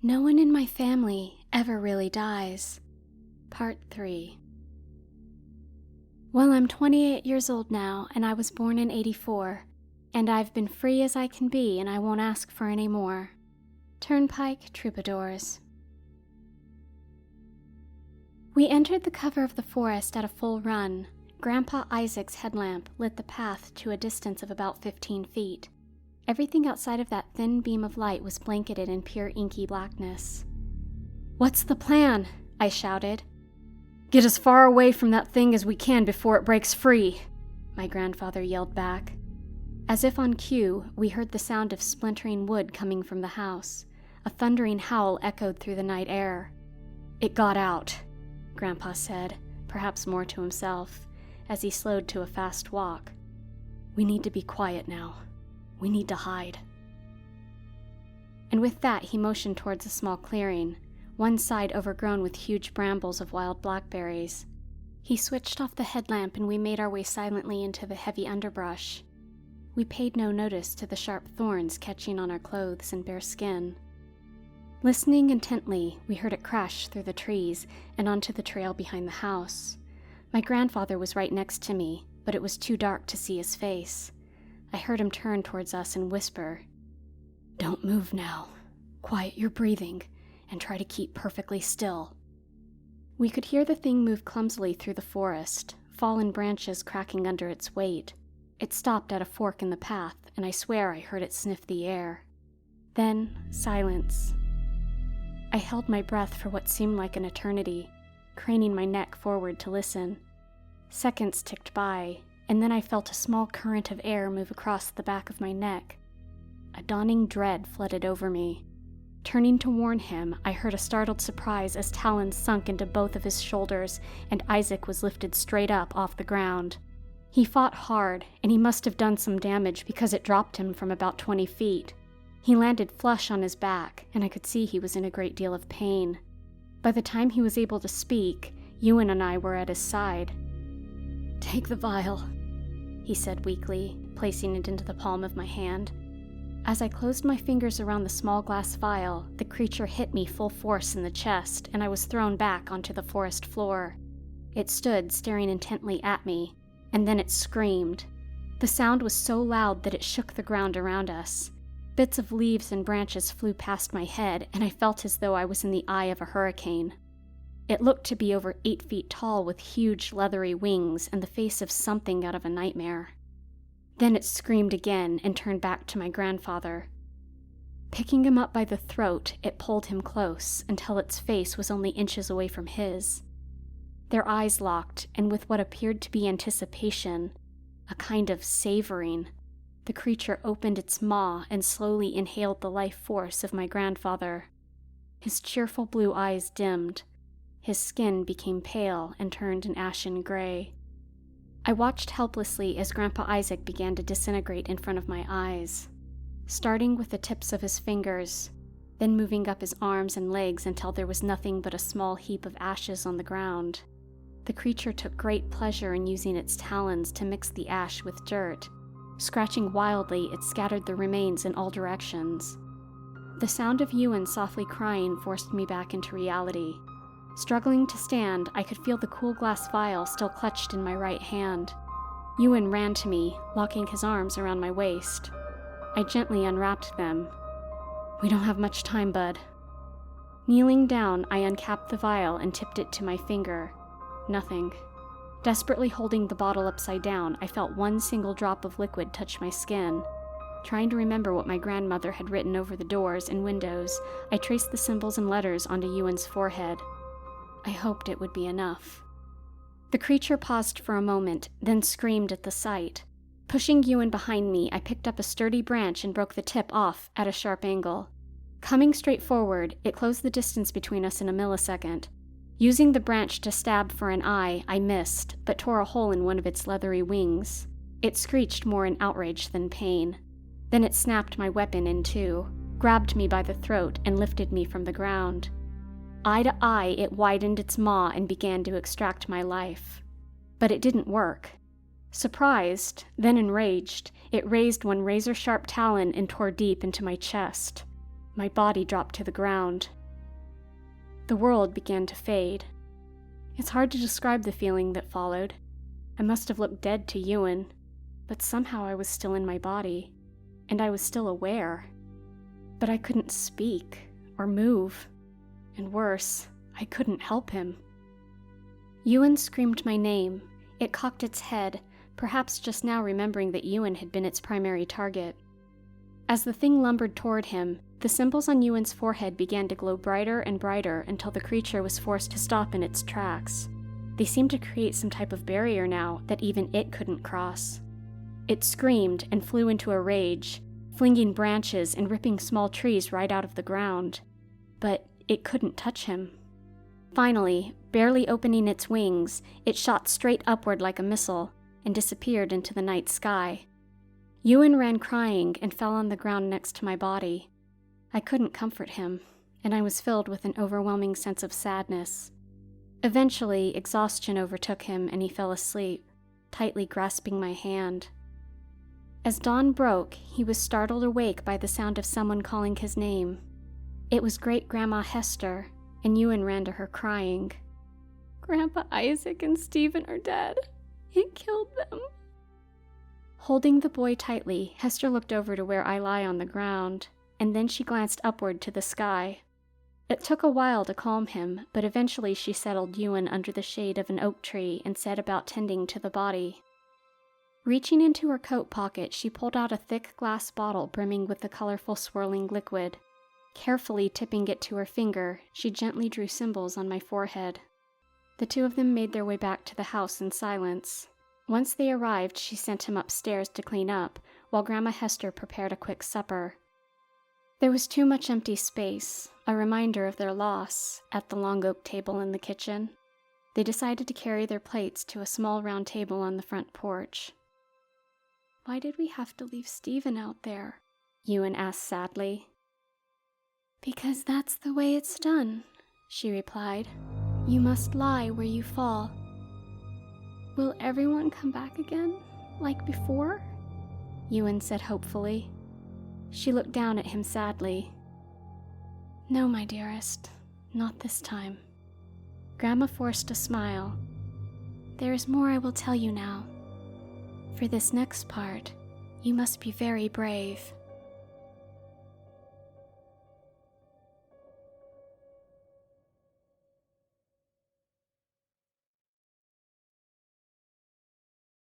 No one in my family ever really dies. Part 3. Well, I'm 28 years old now, and I was born in '84, and I've been free as I can be, and I won't ask for any more. Turnpike Troubadours. We entered the cover of the forest at a full run. Grandpa Isaac's headlamp lit the path to a distance of about 15 feet. Everything outside of that thin beam of light was blanketed in pure inky blackness. "What's the plan?" I shouted. "Get as far away from that thing as we can before it breaks free," my grandfather yelled back. As if on cue, we heard the sound of splintering wood coming from the house. A thundering howl echoed through the night air. "It got out," Grandpa said, perhaps more to himself, as he slowed to a fast walk. "We need to be quiet now. We need to hide." And with that, he motioned towards a small clearing, one side overgrown with huge brambles of wild blackberries. He switched off the headlamp and we made our way silently into the heavy underbrush. We paid no notice to the sharp thorns catching on our clothes and bare skin. Listening intently, we heard it crash through the trees and onto the trail behind the house. My grandfather was right next to me, but it was too dark to see his face. I heard him turn towards us and whisper, "Don't move now. Quiet your breathing and try to keep perfectly still." We could hear the thing move clumsily through the forest, fallen branches cracking under its weight. It stopped at a fork in the path, and I swear I heard it sniff the air. Then, silence. I held my breath for what seemed like an eternity, craning my neck forward to listen. Seconds ticked by, and then I felt a small current of air move across the back of my neck. A dawning dread flooded over me. Turning to warn him, I heard a startled surprise as talons sunk into both of his shoulders and Isaac was lifted straight up off the ground. He fought hard, and he must have done some damage because it dropped him from about 20 feet. He landed flush on his back, and I could see he was in a great deal of pain. By the time he was able to speak, Ewan and I were at his side. "Take the vial," he said weakly, placing it into the palm of my hand. As I closed my fingers around the small glass vial, the creature hit me full force in the chest, and I was thrown back onto the forest floor. It stood staring intently at me, and then it screamed. The sound was so loud that it shook the ground around us. Bits of leaves and branches flew past my head, and I felt as though I was in the eye of a hurricane. It looked to be over 8 feet tall with huge leathery wings and the face of something out of a nightmare. Then it screamed again and turned back to my grandfather. Picking him up by the throat, it pulled him close until its face was only inches away from his. Their eyes locked, and with what appeared to be anticipation, a kind of savoring, the creature opened its maw and slowly inhaled the life force of my grandfather. His cheerful blue eyes dimmed. His skin became pale and turned an ashen gray. I watched helplessly as Grandpa Isaac began to disintegrate in front of my eyes, starting with the tips of his fingers, then moving up his arms and legs until there was nothing but a small heap of ashes on the ground. The creature took great pleasure in using its talons to mix the ash with dirt. Scratching wildly, it scattered the remains in all directions. The sound of Ewan softly crying forced me back into reality. Struggling to stand, I could feel the cool glass vial still clutched in my right hand. Ewan ran to me, locking his arms around my waist. I gently unwrapped them. "We don't have much time, bud." Kneeling down, I uncapped the vial and tipped it to my finger. Nothing. Desperately holding the bottle upside down, I felt one single drop of liquid touch my skin. Trying to remember what my grandmother had written over the doors and windows, I traced the symbols and letters onto Ewan's forehead. I hoped it would be enough. The creature paused for a moment, then screamed at the sight. Pushing Ewan behind me, I picked up a sturdy branch and broke the tip off at a sharp angle. Coming straight forward, it closed the distance between us in a millisecond. Using the branch to stab for an eye, I missed, but tore a hole in one of its leathery wings. It screeched more in outrage than pain. Then it snapped my weapon in two, grabbed me by the throat, and lifted me from the ground. Eye to eye, it widened its maw and began to extract my life. But it didn't work. Surprised, then enraged, it raised one razor-sharp talon and tore deep into my chest. My body dropped to the ground. The world began to fade. It's hard to describe the feeling that followed. I must have looked dead to Ewan, but somehow I was still in my body, and I was still aware. But I couldn't speak or move, and worse, I couldn't help him. Ewan screamed my name. It cocked its head, perhaps just now remembering that Ewan had been its primary target. As the thing lumbered toward him, the symbols on Ewan's forehead began to glow brighter and brighter until the creature was forced to stop in its tracks. They seemed to create some type of barrier now that even it couldn't cross. It screamed and flew into a rage, flinging branches and ripping small trees right out of the ground. But it couldn't touch him. Finally, barely opening its wings, it shot straight upward like a missile and disappeared into the night sky. Ewan ran crying and fell on the ground next to my body. I couldn't comfort him, and I was filled with an overwhelming sense of sadness. Eventually, exhaustion overtook him and he fell asleep, tightly grasping my hand. As dawn broke, he was startled awake by the sound of someone calling his name. It was Great-Grandma Hester, and Ewan ran to her crying. "Grandpa Isaac and Stephen are dead. It killed them." Holding the boy tightly, Hester looked over to where I lie on the ground, and then she glanced upward to the sky. It took a while to calm him, but eventually she settled Ewan under the shade of an oak tree and set about tending to the body. Reaching into her coat pocket, she pulled out a thick glass bottle brimming with the colorful swirling liquid. Carefully tipping it to her finger, she gently drew symbols on my forehead. The two of them made their way back to the house in silence. Once they arrived, she sent him upstairs to clean up, while Grandma Hester prepared a quick supper. There was too much empty space, a reminder of their loss, at the long oak table in the kitchen. They decided to carry their plates to a small round table on the front porch. "Why did we have to leave Stephen out there?" Ewan asked sadly. "Because that's the way it's done," she replied. "You must lie where you fall." "Will everyone come back again, like before?" Ewan said hopefully. She looked down at him sadly. "No, my dearest, not this time." Grandma forced a smile. "There is more I will tell you now. For this next part, you must be very brave."